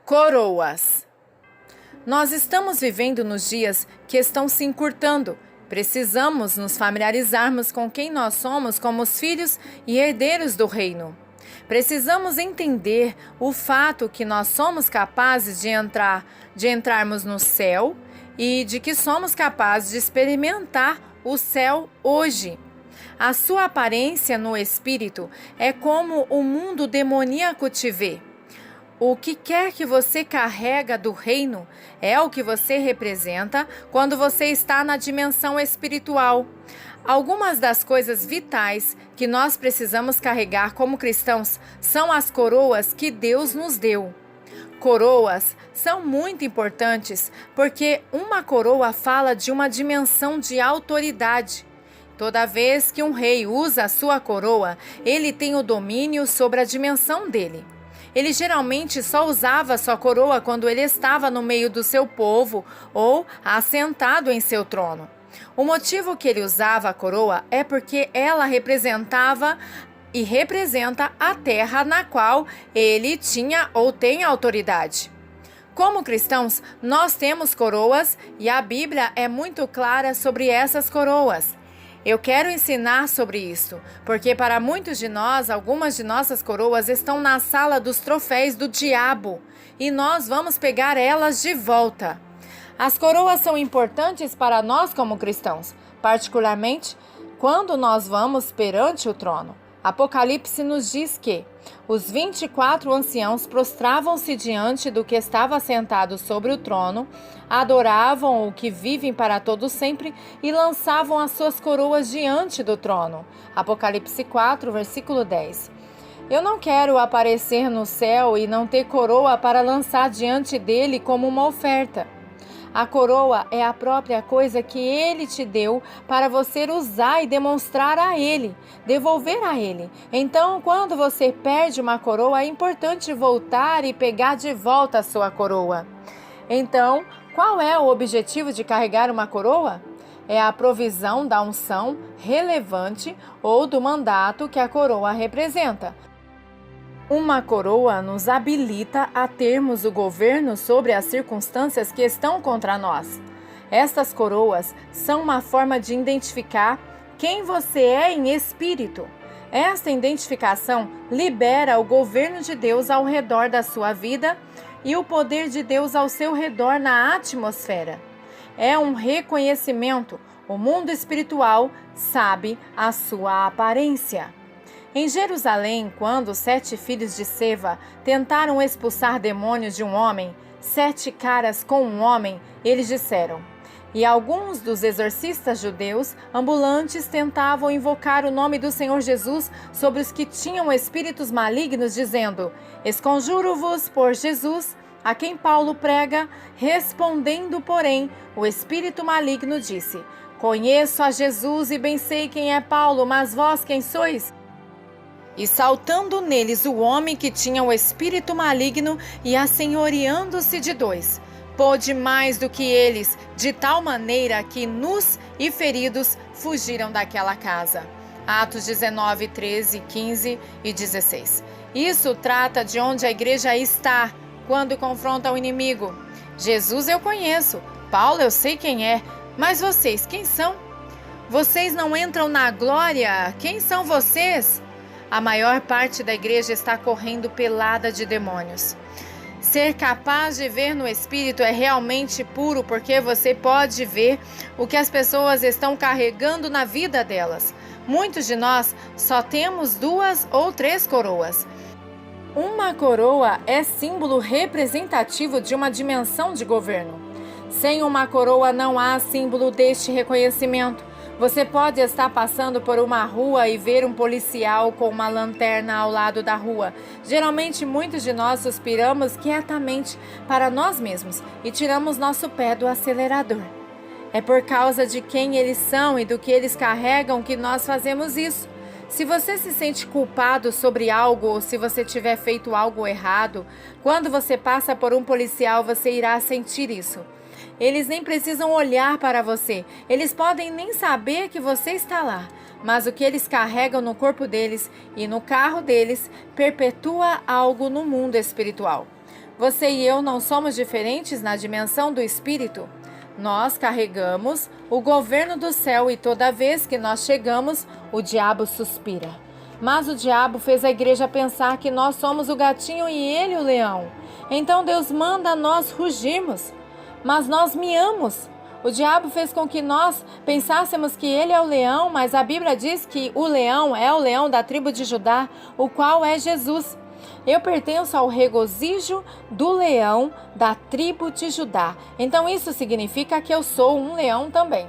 Coroas. Nós estamos vivendo nos dias que estão se encurtando. Precisamos nos familiarizarmos com quem nós somos como os filhos e herdeiros do reino. Precisamos entender o fato que nós somos capazes de entrarmos no céu e de que somos capazes de experimentar o céu hoje. A sua aparência no espírito é como o mundo demoníaco te vê. O que quer que você carrega do reino é o que você representa quando você está na dimensão espiritual. Algumas das coisas vitais que nós precisamos carregar como cristãos são as coroas que Deus nos deu. Coroas são muito importantes porque uma coroa fala de uma dimensão de autoridade. Toda vez que um rei usa a sua coroa, ele tem o domínio sobre a dimensão dele. Ele geralmente só usava sua coroa quando ele estava no meio do seu povo ou assentado em seu trono. O motivo que ele usava a coroa é porque ela representava e representa a terra na qual ele tinha ou tem autoridade. Como cristãos, nós temos coroas e a Bíblia é muito clara sobre essas coroas. Eu quero ensinar sobre isso, porque para muitos de nós, algumas de nossas coroas estão na sala dos troféus do diabo e nós vamos pegar elas de volta. As coroas são importantes para nós como cristãos, particularmente quando nós vamos perante o trono. Apocalipse nos diz que os 24 anciãos prostravam-se diante do que estava sentado sobre o trono, adoravam o que vivem para todo sempre e lançavam as suas coroas diante do trono. Apocalipse 4, versículo 10. Eu não quero aparecer no céu e não ter coroa para lançar diante dele como uma oferta. A coroa é a própria coisa que ele te deu para você usar e demonstrar a ele, devolver a ele. Então, quando você perde uma coroa, é importante voltar e pegar de volta a sua coroa. Então, qual é o objetivo de carregar uma coroa? É a provisão da unção relevante ou do mandato que a coroa representa. Uma coroa nos habilita a termos o governo sobre as circunstâncias que estão contra nós. Estas coroas são uma forma de identificar quem você é em espírito. Esta identificação libera o governo de Deus ao redor da sua vida e o poder de Deus ao seu redor na atmosfera. É um reconhecimento. O mundo espiritual sabe a sua aparência. Em Jerusalém, quando os 7 filhos de Seva tentaram expulsar demônios de um homem, 7 caras com um homem, eles disseram. E alguns dos exorcistas judeus ambulantes tentavam invocar o nome do Senhor Jesus sobre os que tinham espíritos malignos, dizendo: Esconjuro-vos por Jesus, a quem Paulo prega. Respondendo, porém, o espírito maligno disse: Conheço a Jesus e bem sei quem é Paulo, mas vós quem sois? E saltando neles o homem que tinha o espírito maligno e assenhoreando-se de 2, pôde mais do que eles, de tal maneira que nus e feridos fugiram daquela casa. Atos 19, 13, 15 e 16. Isso trata de onde a igreja está quando confronta o inimigo. Jesus eu conheço, Paulo eu sei quem é, mas vocês quem são? Vocês não entram na glória? Quem são vocês? A maior parte da igreja está correndo pelada de demônios. Ser capaz de ver no espírito é realmente puro, porque você pode ver o que as pessoas estão carregando na vida delas. Muitos de nós só temos 2 ou 3 coroas. Uma coroa é símbolo representativo de uma dimensão de governo. Sem uma coroa não há símbolo deste reconhecimento. Você pode estar passando por uma rua e ver um policial com uma lanterna ao lado da rua. Geralmente, muitos de nós suspiramos quietamente para nós mesmos e tiramos nosso pé do acelerador. É por causa de quem eles são e do que eles carregam que nós fazemos isso. Se você se sente culpado sobre algo ou se você tiver feito algo errado, quando você passa por um policial, você irá sentir isso. Eles nem precisam olhar para você, eles podem nem saber que você está lá, mas o que eles carregam no corpo deles e no carro deles perpetua algo no mundo espiritual. Você e eu não somos diferentes na dimensão do espírito? Nós carregamos o governo do céu e toda vez que nós chegamos, o diabo suspira. Mas o diabo fez a igreja pensar que nós somos o gatinho e ele o leão. Então Deus manda nós rugirmos, mas nós miamos. O diabo fez com que nós pensássemos que ele é o leão, mas a Bíblia diz que o leão é o leão da tribo de Judá, o qual é Jesus. Eu pertenço ao regozijo do leão da tribo de Judá. Então isso significa que eu sou um leão também.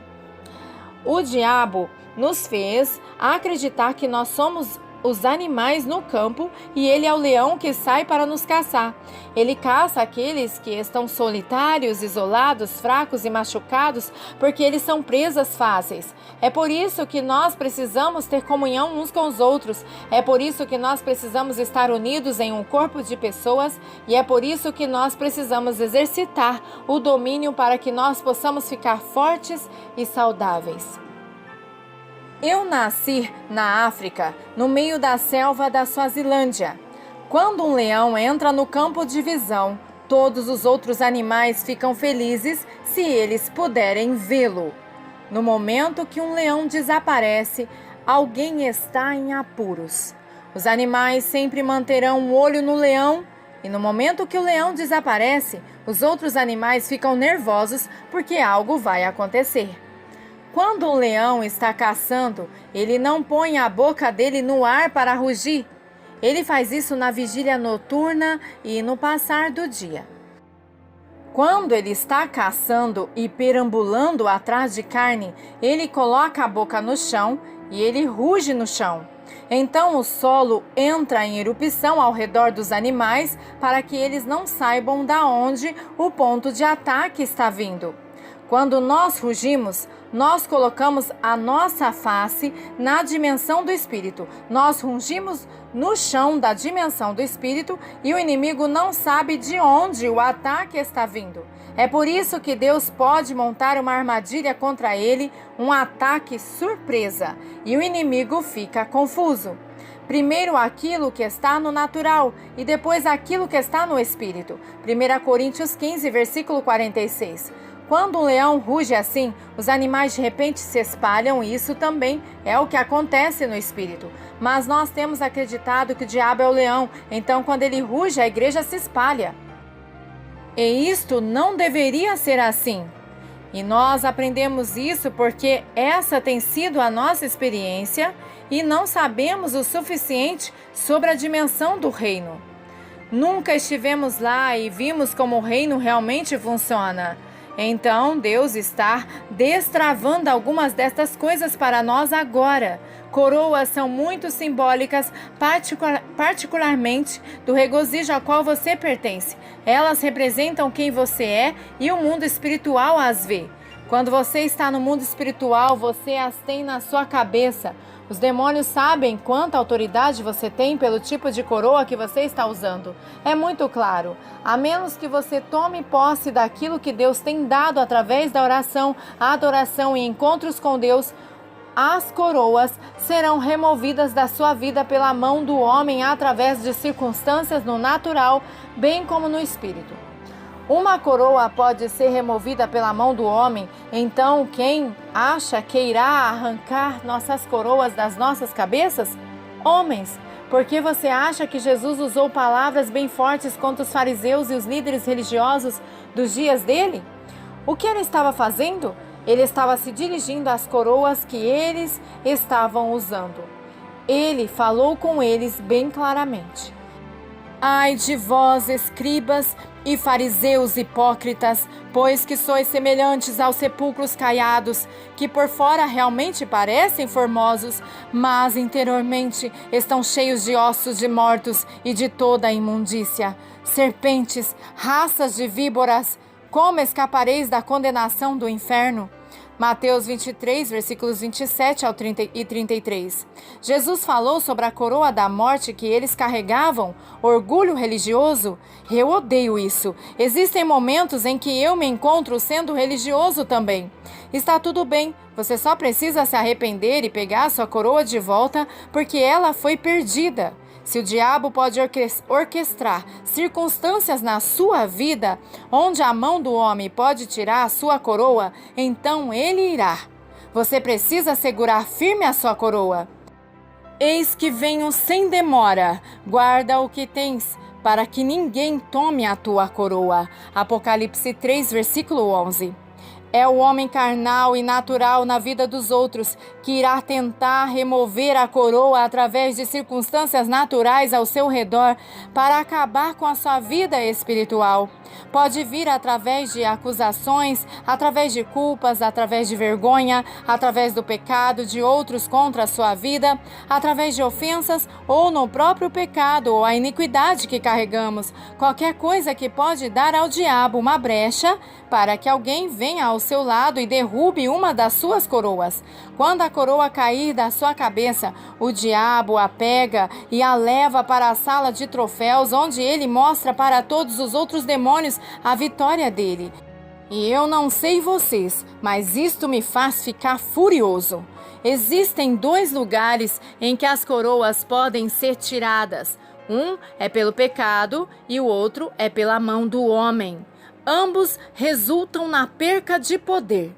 O diabo nos fez acreditar que nós somos os animais no campo e ele é o leão que sai para nos caçar. Ele caça aqueles que estão solitários, isolados, fracos e machucados, porque eles são presas fáceis. É por isso que nós precisamos ter comunhão uns com os outros. É por isso que nós precisamos estar unidos em um corpo de pessoas e é por isso que nós precisamos exercitar o domínio para que nós possamos ficar fortes e saudáveis. Eu nasci na África, no meio da selva da Suazilândia. Quando um leão entra no campo de visão, todos os outros animais ficam felizes se eles puderem vê-lo. No momento que um leão desaparece, alguém está em apuros. Os animais sempre manterão um olho no leão e no momento que o leão desaparece, os outros animais ficam nervosos porque algo vai acontecer. Quando um leão está caçando, ele não põe a boca dele no ar para rugir. Ele faz isso na vigília noturna e no passar do dia. Quando ele está caçando e perambulando atrás de carne, ele coloca a boca no chão e ele ruge no chão. Então o solo entra em erupção ao redor dos animais para que eles não saibam de onde o ponto de ataque está vindo. Quando nós rugimos, nós colocamos a nossa face na dimensão do espírito. Nós rugimos no chão da dimensão do espírito e o inimigo não sabe de onde o ataque está vindo. É por isso que Deus pode montar uma armadilha contra ele, um ataque surpresa, e o inimigo fica confuso. Primeiro aquilo que está no natural e depois aquilo que está no espírito. 1 Coríntios 15, versículo 46. Quando um leão ruge assim, os animais de repente se espalham e isso também é o que acontece no espírito. Mas nós temos acreditado que o diabo é o leão, então quando ele ruge, a igreja se espalha. E isto não deveria ser assim. E nós aprendemos isso porque essa tem sido a nossa experiência e não sabemos o suficiente sobre a dimensão do reino. Nunca estivemos lá e vimos como o reino realmente funciona. Então, Deus está destravando algumas destas coisas para nós agora. Coroas são muito simbólicas, particularmente do regozijo ao qual você pertence. Elas representam quem você é e o mundo espiritual as vê. Quando você está no mundo espiritual, você as tem na sua cabeça. Os demônios sabem quanta autoridade você tem pelo tipo de coroa que você está usando. É muito claro. A menos que você tome posse daquilo que Deus tem dado através da oração, adoração e encontros com Deus, as coroas serão removidas da sua vida pela mão do homem através de circunstâncias no natural, bem como no espírito. Uma coroa pode ser removida pela mão do homem, então quem acha que irá arrancar nossas coroas das nossas cabeças? Homens, porque você acha que Jesus usou palavras bem fortes contra os fariseus e os líderes religiosos dos dias dele? O que ele estava fazendo? Ele estava se dirigindo às coroas que eles estavam usando. Ele falou com eles bem claramente. Ai de vós, escribas e fariseus hipócritas, pois que sois semelhantes aos sepulcros caiados, que por fora realmente parecem formosos, mas interiormente estão cheios de ossos de mortos e de toda a imundícia. Serpentes, raças de víboras, como escapareis da condenação do inferno? Mateus 23, versículos 27 ao 30 e 33. Jesus falou sobre a coroa da morte que eles carregavam, orgulho religioso. Eu odeio isso. Existem momentos em que eu me encontro sendo religioso também. Está tudo bem, você só precisa se arrepender e pegar sua coroa de volta, porque ela foi perdida. Se o diabo pode orquestrar circunstâncias na sua vida, onde a mão do homem pode tirar a sua coroa, então ele irá. Você precisa segurar firme a sua coroa. Eis que venho sem demora, guarda o que tens, para que ninguém tome a tua coroa. Apocalipse 3, versículo 11. É o homem carnal e natural na vida dos outros que irá tentar remover a coroa através de circunstâncias naturais ao seu redor para acabar com a sua vida espiritual. Pode vir através de acusações, através de culpas, através de vergonha, através do pecado de outros contra a sua vida, através de ofensas ou no próprio pecado ou a iniquidade que carregamos. Qualquer coisa que pode dar ao diabo uma brecha para que alguém venha ao seu lado e derrube uma das suas coroas. Quando a coroa cair da sua cabeça, o diabo a pega e a leva para a sala de troféus, onde ele mostra para todos os outros demônios a vitória dele. E eu não sei vocês, mas isto me faz ficar furioso. Existem 2 lugares em que as coroas podem ser tiradas. Um é pelo pecado e o outro é pela mão do homem. Ambos resultam na perca de poder.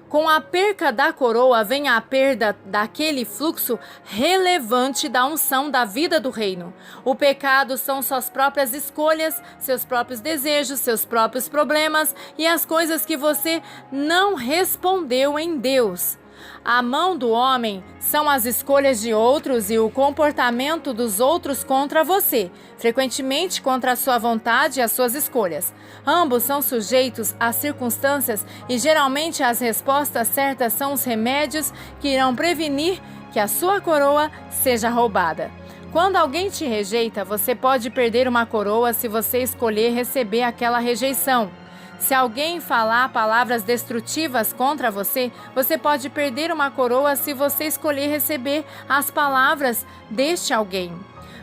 Com a perca da coroa vem a perda daquele fluxo relevante da unção da vida do reino. O pecado são suas próprias escolhas, seus próprios desejos, seus próprios problemas e as coisas que você não respondeu em Deus. A mão do homem são as escolhas de outros e o comportamento dos outros contra você, frequentemente contra a sua vontade e as suas escolhas. Ambos são sujeitos às circunstâncias e geralmente as respostas certas são os remédios que irão prevenir que a sua coroa seja roubada. Quando alguém te rejeita, você pode perder uma coroa se você escolher receber aquela rejeição. Se alguém falar palavras destrutivas contra você, você pode perder uma coroa se você escolher receber as palavras deste alguém.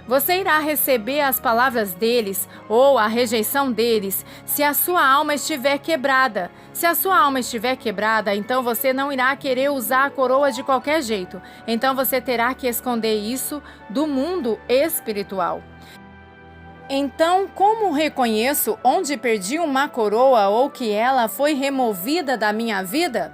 Você irá receber as palavras deles ou a rejeição deles se a sua alma estiver quebrada. Se a sua alma estiver quebrada, então você não irá querer usar a coroa de qualquer jeito. Então você terá que esconder isso do mundo espiritual. Então, como reconheço onde perdi uma coroa ou que ela foi removida da minha vida?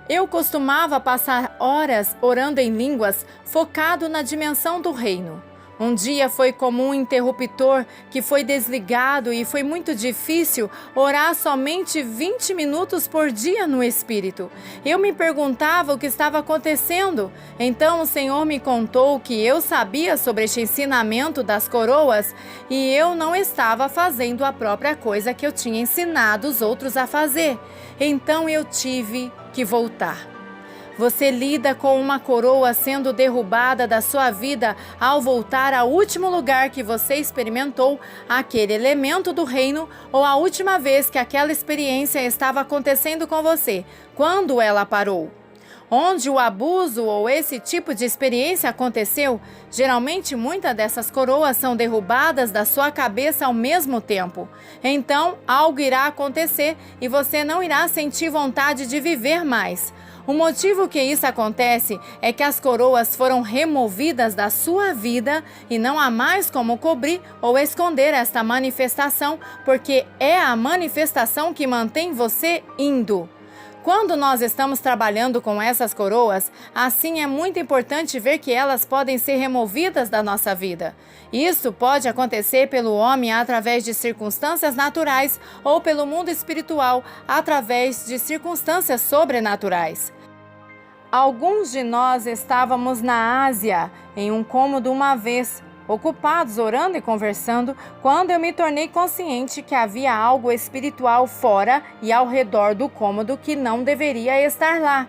Eu costumava passar horas orando em línguas, focado na dimensão do reino. Um dia foi como um interruptor que foi desligado e foi muito difícil orar somente 20 minutos por dia no Espírito. Eu me perguntava o que estava acontecendo. Então o Senhor me contou que eu sabia sobre este ensinamento das coroas e eu não estava fazendo a própria coisa que eu tinha ensinado os outros a fazer. Então eu tive que voltar. Você lida com uma coroa sendo derrubada da sua vida ao voltar ao último lugar que você experimentou aquele elemento do reino ou a última vez que aquela experiência estava acontecendo com você, quando ela parou. Onde o abuso ou esse tipo de experiência aconteceu, geralmente muitas dessas coroas são derrubadas da sua cabeça ao mesmo tempo. Então, algo irá acontecer e você não irá sentir vontade de viver mais. O motivo que isso acontece é que as coroas foram removidas da sua vida e não há mais como cobrir ou esconder esta manifestação, porque é a manifestação que mantém você indo. Quando nós estamos trabalhando com essas coroas, assim é muito importante ver que elas podem ser removidas da nossa vida. Isso pode acontecer pelo homem através de circunstâncias naturais ou pelo mundo espiritual através de circunstâncias sobrenaturais. Alguns de nós estávamos na Ásia em um cômodo uma vez, ocupados orando e conversando, quando eu me tornei consciente que havia algo espiritual fora e ao redor do cômodo que não deveria estar lá.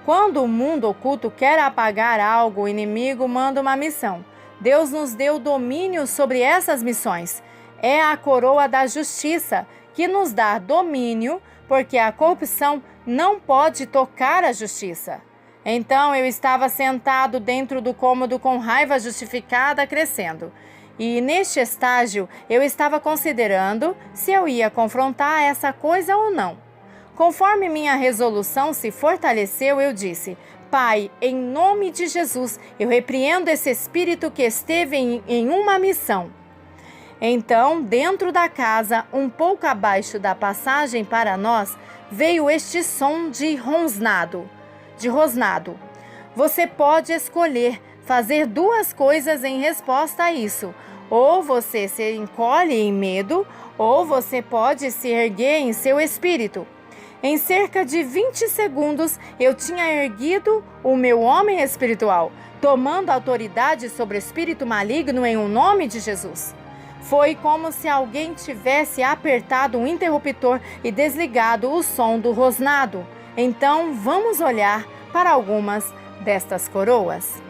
Quando o mundo oculto quer apagar algo, o inimigo manda uma missão. Deus nos deu domínio sobre essas missões. É a coroa da justiça que nos dá domínio, porque a corrupção não pode tocar a justiça. Então eu estava sentado dentro do cômodo com raiva justificada crescendo. E neste estágio eu estava considerando se eu ia confrontar essa coisa ou não. Conforme minha resolução se fortaleceu, eu disse: Pai, em nome de Jesus, eu repreendo esse espírito que esteve em uma missão. Então, dentro da casa, um pouco abaixo da passagem para nós, veio este som de rosnado. Você pode escolher fazer duas coisas em resposta a isso. Ou você se encolhe em medo, ou você pode se erguer em seu espírito. Em cerca de 20 segundos, eu tinha erguido o meu homem espiritual, tomando autoridade sobre o espírito maligno em nome de Jesus. Foi como se alguém tivesse apertado um interruptor e desligado o som do rosnado. Então, vamos olhar para algumas destas coroas.